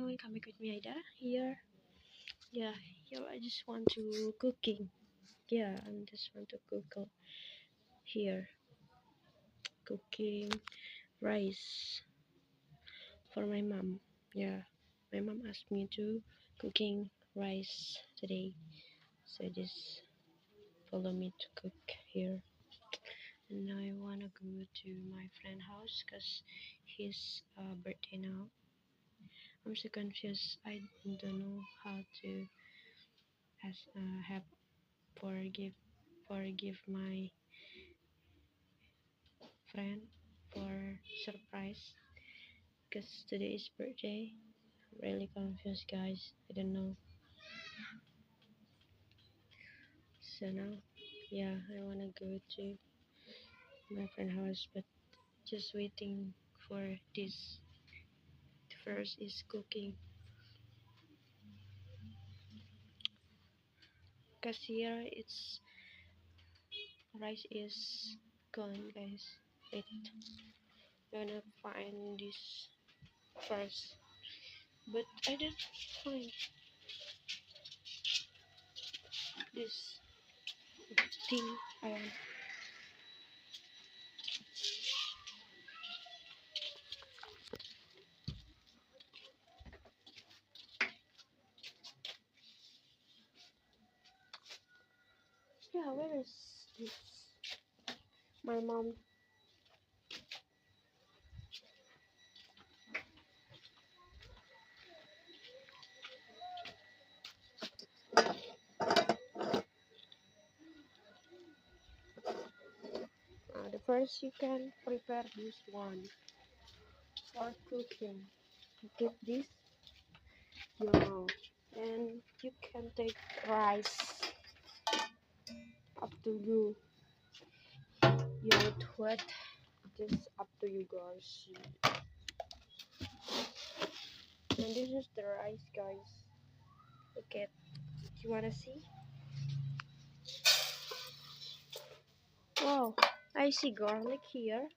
afternoon. Come back with me, Aida. Here, yeah, here I just want to cooking. Yeah, I just want to cook here, cooking rice for my mom. Yeah, my mom asked me to cooking rice today, so just follow me to cook here. And now I wanna go to my friend house cause his birthday now. I'm so confused. I don't know how to have forgive my friend for surprise because today is birthday. Really confused, guys. I don't know. So now, yeah, I wanna go to my friend house, but just waiting for this. First is cooking. Cause here it's rice is gone, guys. Wait, gonna find this first, but I didn't find this thing I want. Yeah, where is this? My mom. The first you can prepare this one for cooking. You take this, no, and you can take rice. Up to you. You need what? Just up to you, guys. And this is the rice, guys. Look at. You wanna see? Wow, I see garlic here.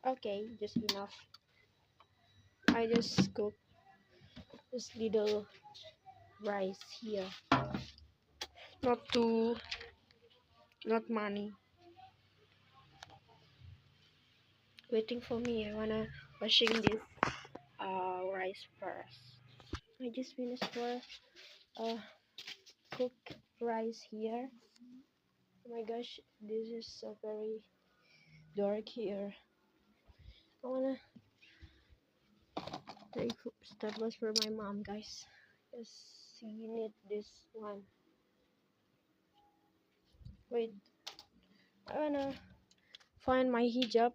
Okay, just enough. I just cook this little rice here. Not too, not money. Waiting for me. I wanna washing this rice first. I just finished for cook rice here. Oh my gosh, this is so very dark here. I wanna take staples for my mom, guys. Yes, she need this one. Wait, I wanna find my hijab.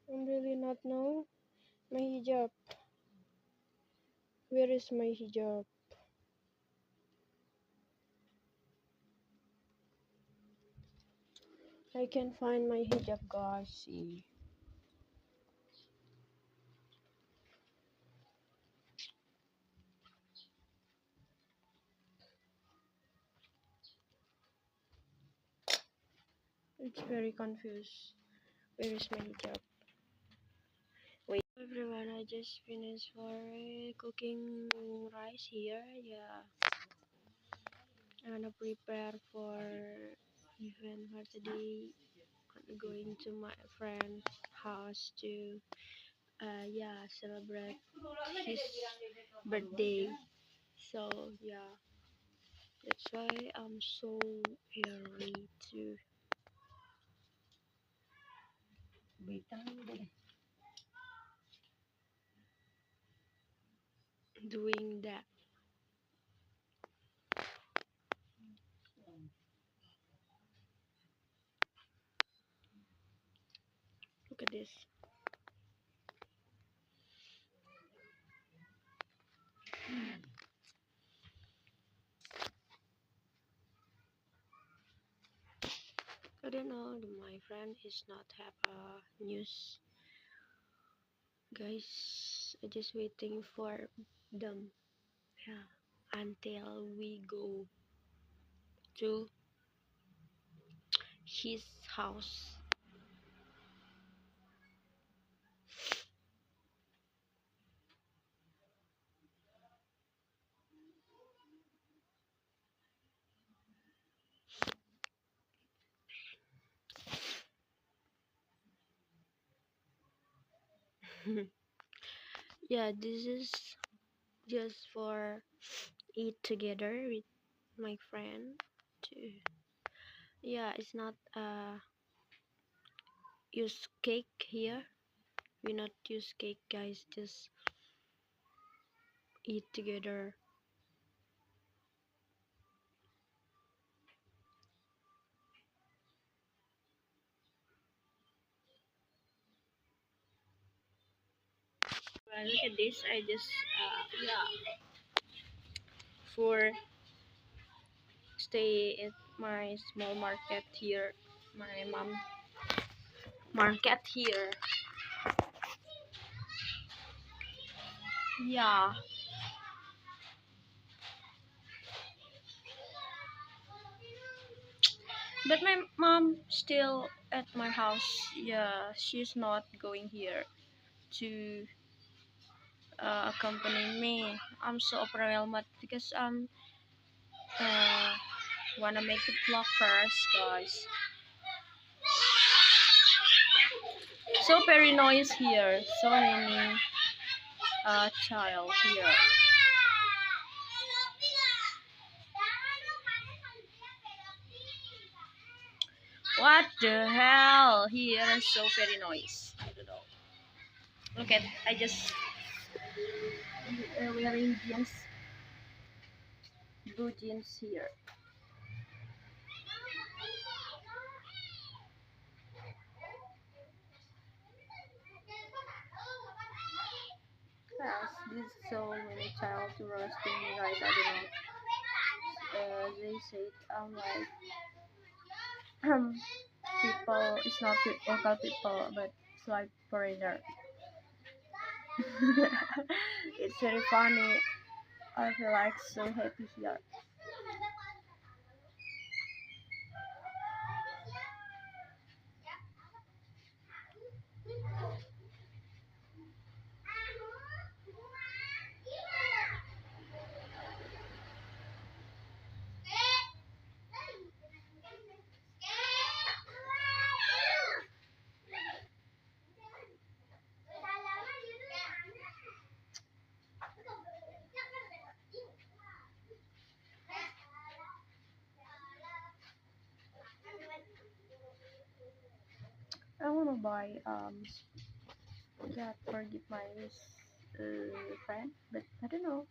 I'm really not know my hijab. Where is my hijab? I can find my hijab, guys. See. It's very confused. Where is my hijab? Wait, everyone, I just finished for cooking rice here. Yeah, I'm gonna prepare for event for today. I'm going to my friend's house to yeah, celebrate his birthday. So yeah, that's why I'm so early to doing that. Look at this. I don't know. My friend is not have a news, guys. I just waiting for them. Yeah, until we go to his house. Yeah, this is just for eat together with my friend too. Yeah, it's not use cake here. We not use cake, guys. Just eat together. Well, look at this. I just yeah, for stay at my small market here. My mom market here. Yeah. But my mom still at my house. Yeah, she's not going here to accompany me. I'm so overwhelmed because uh, wanna make a vlog first, guys. So very noise here. So many child here. What the hell? Here is so very noise. I don't know. Look at I just wearing jeans, blue jeans here. Yes, this so many child roasting me, guys. I don't know. They said like people. It's not local people, but it's like foreigner. It's very funny. I feel like so happy here. I wanna buy that for give my friend, but I don't know.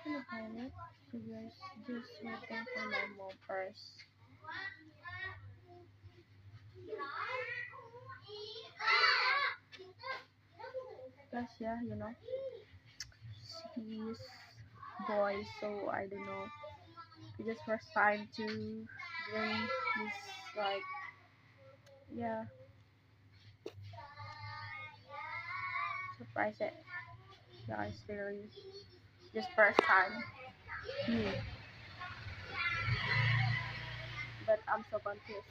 I'm gonna buy it. So guys, just waiting for my mom first. Plus, yeah, he's boy, so I don't know. It's just first time to bring this like yeah surprise it. Yeah, it's very just first time. Hmm. But I'm so confused.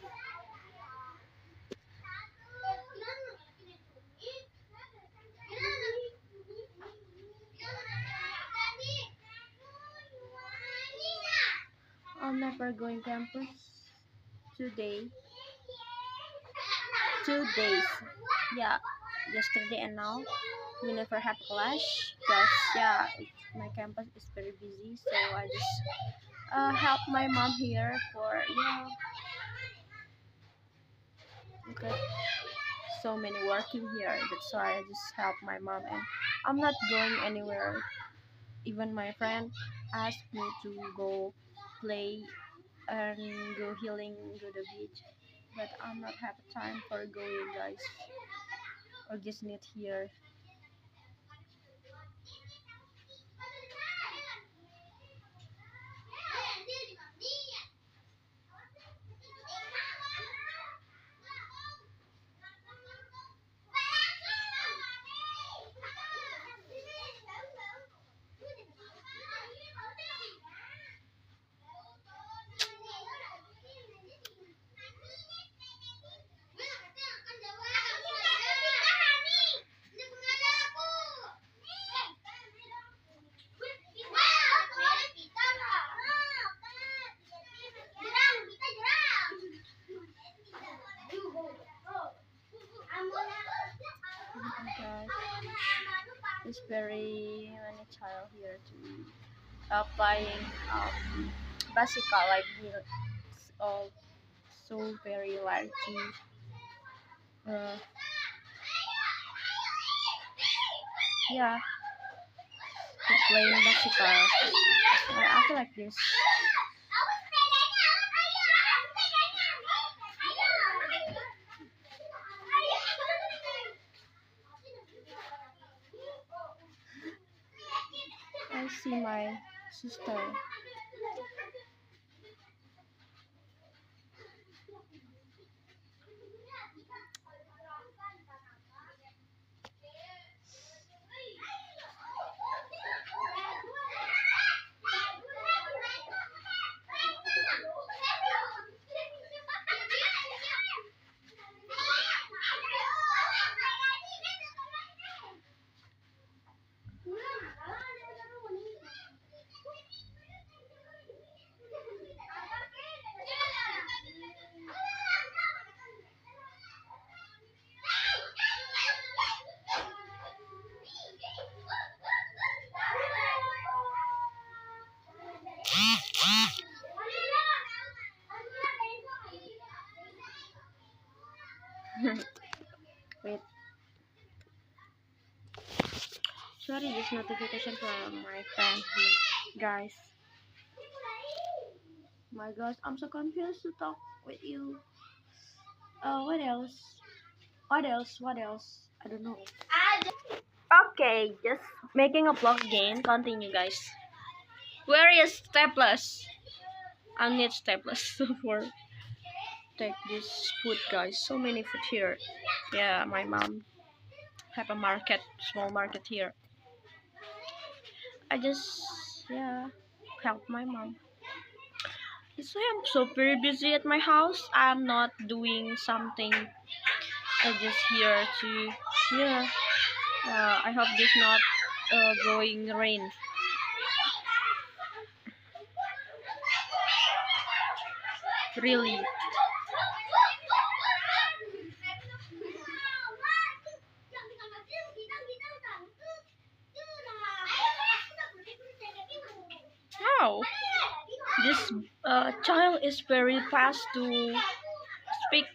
I'm never going campus today. 2 days. Yeah, yesterday and now we never have class because yeah, my campus is very busy. So I just help my mom here for because so many working here. That's why I just help my mom and I'm not going anywhere. Even my friend asked me to go play and go healing, go to the beach, but I'm not have time for going, guys. Or just need here. There's very many child here to playing bicycle like it's all so very like uh, yeah to playing bicycle. I feel like this. I see my sister. Wait, sorry, this notification from my friend here, guys. My gosh, I'm so confused to talk with you. What else? What else? What else? I don't know. Okay, just making a vlog again. Continue, guys. Where is staples? I need staples for take this food, guys. So many food here. Yeah, my mom have a market, small market here. I just help my mom. So I'm so very busy at my house. I'm not doing something. I just here to yeah. I hope this not going rain. Really. How? This child is very fast to speak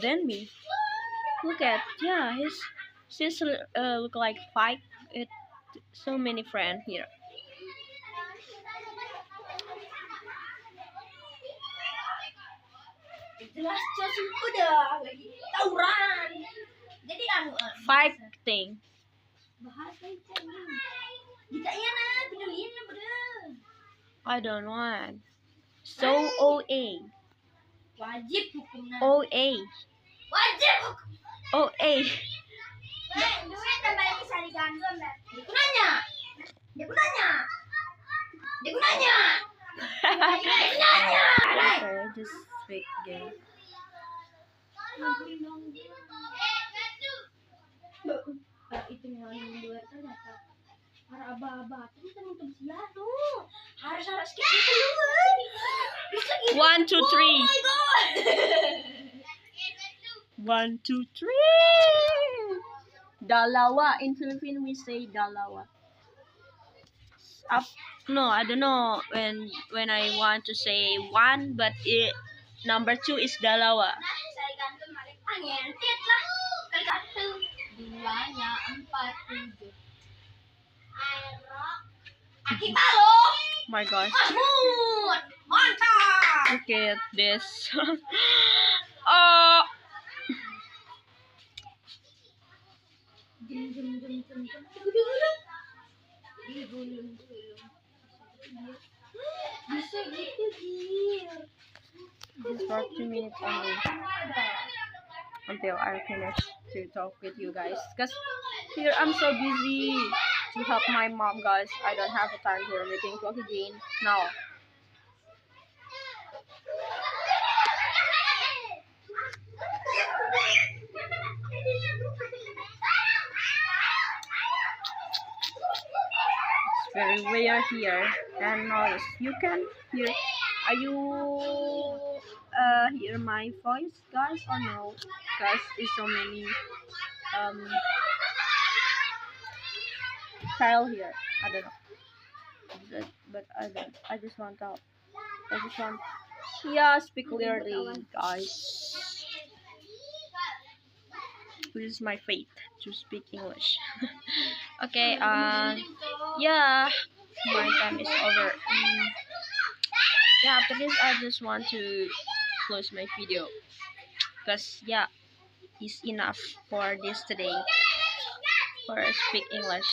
than me. Look at his sister look like five. It so many friends here. Jelas Josu udah lagi tawuran. Jadi Five thing. bahasa itu. Kita iya nah, videoin lah bener. I don't want. So OA. Wajib hukumnya. OA. Wajib hukum. OA. Duit tambah lagi sari gandum dan. Dia gunanya. Dia gunanya. Dia gunanya. Dia gunanya. Okay, just speak gay. Itu yang dua ternyata para aba-aba itu teman-teman siapa tuh harus skip itu dulu bisa gitu 1, 2, 3. oh my god 1, 2, 3. Dalawa. In Philippines we say dalawa. Up. No, I don't know when I want to say one, but number 2 is dalawa. saya gantung balik ngentit lah kali gantung duanya 4, 7 Aki palo My gosh. Mahmud mantap Look at this. Oh. bisa gitu Gil Just for 2 minutes only until I finish to talk with you guys. Cause here I'm so busy to help my mom, guys. I don't have the time here making vlog again now. It's very weird here and noise. You can hear. Are you hear my voice, guys, or no? Because it's so many child here. I don't know. But I don't. I just want to. I just want. Yeah, speak clearly, guys. This is my fate to speak English. Okay. Yeah. My time is over. Yeah. After this, I just want to close my video because yeah, it's enough for this today for speak English.